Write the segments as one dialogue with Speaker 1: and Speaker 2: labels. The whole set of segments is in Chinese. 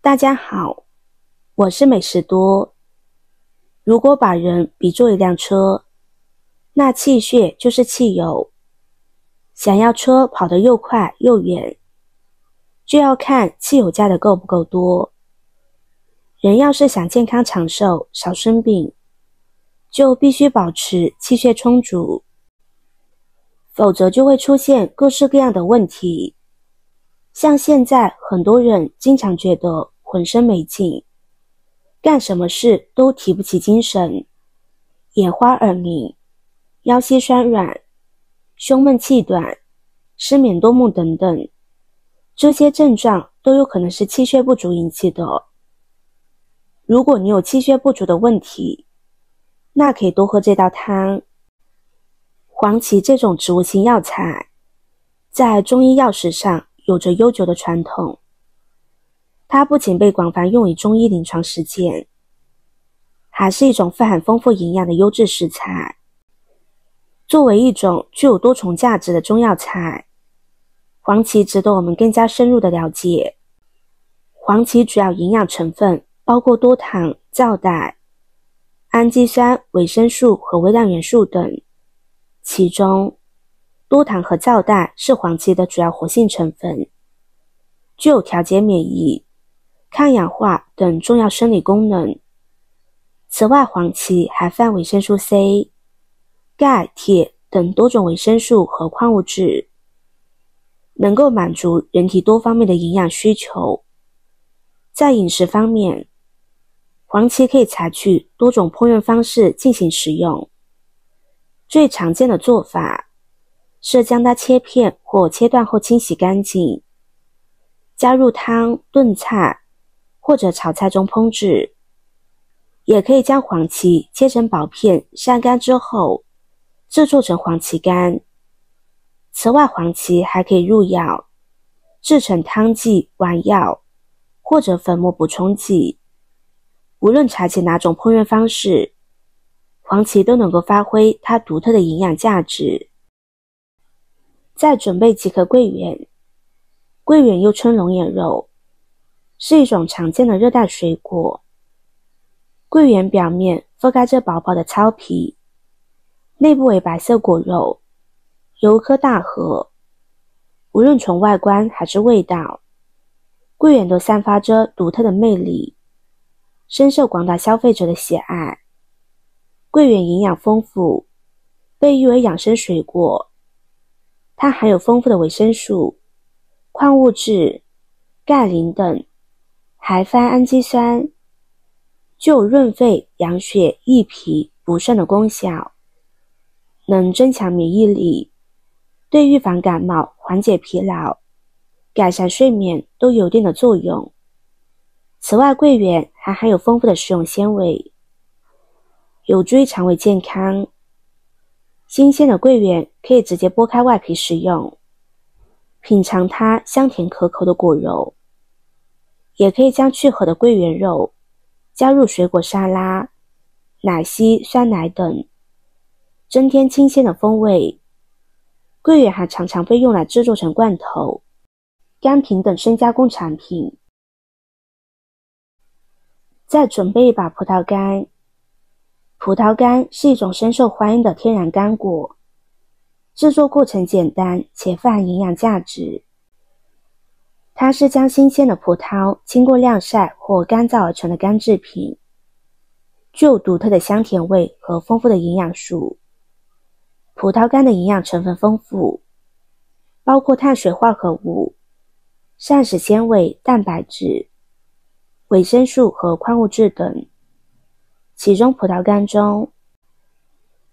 Speaker 1: 大家好，我是美食多。如果把人比作一辆车，那气血就是汽油。想要车跑得又快又远，就要看汽油加的够不够多。人要是想健康长寿，少生病，就必须保持气血充足，否则就会出现各式各样的问题。像现在很多人经常觉得浑身没劲，干什么事都提不起精神，眼花耳鸣，腰膝酸软，胸闷气短，失眠多梦等等，这些症状都有可能是气血不足引起的。如果你有气血不足的问题，那可以多喝这道汤。黄芪这种植物性药材，在中医药史上有着悠久的传统。它不仅被广泛用于中医临床实践，还是一种富含丰富营养的优质食材。作为一种具有多重价值的中药材，黄芪值得我们更加深入的了解。黄芪主要营养成分包括多糖、皂苷、氨基酸、维生素和微量元素等，其中多糖和皂苷是黄芪的主要活性成分，具有调节免疫、抗氧化等重要生理功能。此外，黄芪还含维生素 C、钙、铁等多种维生素和矿物质，能够满足人体多方面的营养需求。在饮食方面，黄芪可以采取多种烹饪方式进行食用。最常见的做法是将它切片或切断后清洗干净，加入汤、炖菜或者炒菜中烹制。也可以将黄芪切成薄片晒干之后制作成黄芪干。此外，黄芪还可以入药，制成汤剂、丸药或者粉末补充剂。无论采取哪种烹饪方式，黄芪都能够发挥它独特的营养价值。再准备几颗桂圆。桂圆又称龙眼肉，是一种常见的热带水果。桂圆表面覆盖着薄薄的糙皮，内部为白色果肉，有一颗大核。无论从外观还是味道，桂圆都散发着独特的魅力，深受广大消费者的喜爱。桂圆营养丰富，被誉为养生水果。它含有丰富的维生素、矿物质、钙、磷等，还含氨基酸，具有润肺、养血、益脾、补肾的功效，能增强免疫力，对预防感冒、缓解疲劳、改善睡眠都有一定的作用。此外，桂圆还含有丰富的食用纤维，有助于肠胃健康。新鲜的桂圆可以直接剥开外皮食用，品尝它香甜可口的果肉。也可以将去核的桂圆肉加入水果沙拉、奶昔、酸奶等，增添清鲜的风味。桂圆还常常被用来制作成罐头、干品等深加工产品。再准备一把葡萄干。葡萄干是一种深受欢迎的天然干果，制作过程简单且富含营养价值。它是将新鲜的葡萄经过晾晒或干燥而成的干制品，具有独特的香甜味和丰富的营养素。葡萄干的营养成分丰富，包括碳水化合物、膳食纤维、蛋白质、维生素和矿物质等。其中葡萄干中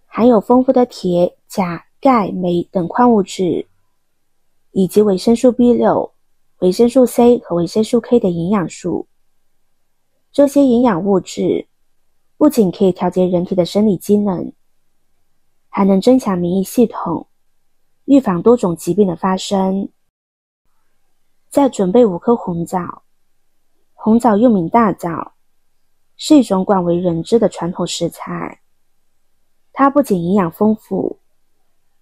Speaker 1: 含有丰富的铁、钾、钙、镁等矿物质，以及维生素 B6、维生素 C 和维生素 K 的营养素。这些营养物质不仅可以调节人体的生理机能，还能增强免疫系统，预防多种疾病的发生。再准备5颗红枣。红枣又名大枣，是一种广为人知的传统食材。它不仅营养丰富，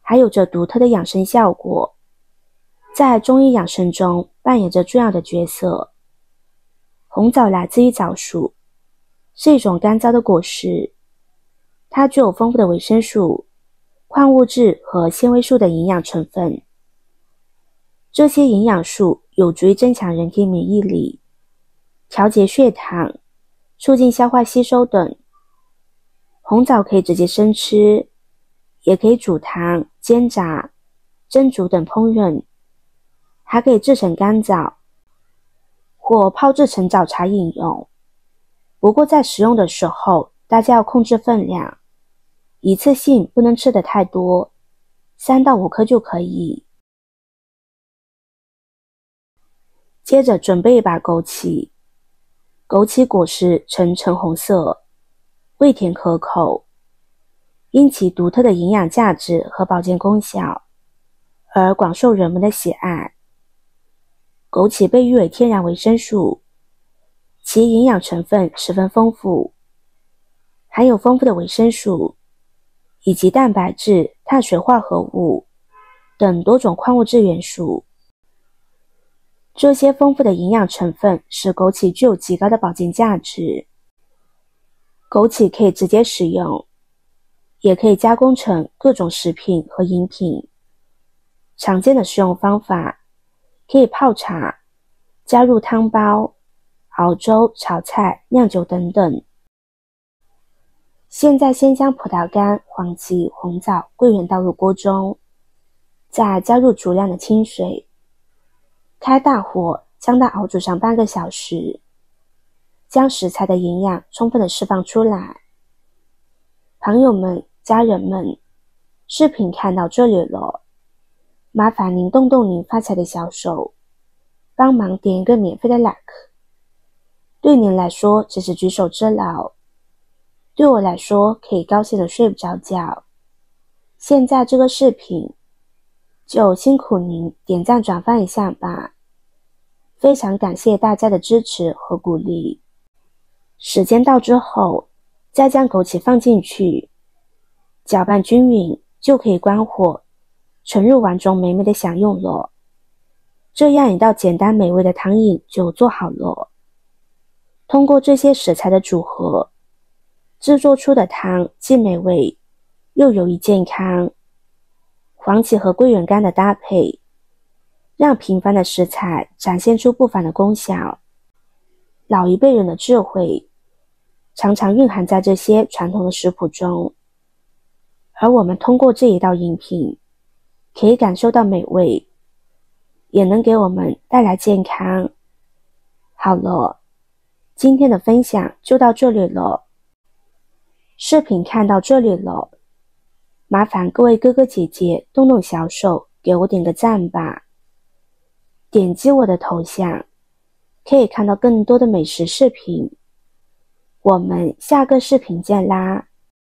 Speaker 1: 还有着独特的养生效果，在中医养生中扮演着重要的角色。红枣来自于枣树，是一种干燥的果实，它具有丰富的维生素、矿物质和纤维素的营养成分。这些营养素有助于增强人体免疫力，调节血糖，促进消化吸收等。红枣可以直接生吃，也可以煮汤、煎炸、蒸煮等烹饪，还可以制成干枣或泡制成早茶饮用。不过在食用的时候，大家要控制分量，一次性不能吃得太多，3到5颗就可以。接着准备一把枸杞，枸杞果实呈橙红色，味甜可口，因其独特的营养价值和保健功效而广受人们的喜爱。枸杞被誉为天然维生素，其营养成分十分丰富，含有丰富的维生素以及蛋白质、碳水化合物等多种矿物质元素。这些丰富的营养成分使枸杞具有极高的保健价值。枸杞可以直接食用，也可以加工成各种食品和饮品。常见的食用方法可以泡茶、加入汤包、熬粥、炒菜、酿酒等等。现在先将葡萄干、黄芪、红枣、桂圆倒入锅中，再加入足量的清水，开大火将它熬煮上半个小时，将食材的营养充分的释放出来。朋友们、家人们，视频看到这里了，麻烦您动动您发财的小手，帮忙点一个免费的 like。 对您来说这是举手之劳，对我来说可以高兴的睡不着觉。现在这个视频就辛苦您点赞转发一下吧，非常感谢大家的支持和鼓励。时间到之后，再将枸杞放进去，搅拌均匀，就可以关火，盛入碗中美美的享用了。这样一道简单美味的汤饮就做好了。通过这些食材的组合，制作出的汤既美味又有益健康。黄芪和桂圆干的搭配，让平凡的食材展现出不凡的功效。老一辈人的智慧常常蕴含在这些传统的食谱中，而我们通过这一道饮品可以感受到美味，也能给我们带来健康。好了，今天的分享就到这里了。视频看到这里了，麻烦各位哥哥姐姐动动小手给我点个赞吧。点击我的头像，可以看到更多的美食视频。我们下个视频见啦！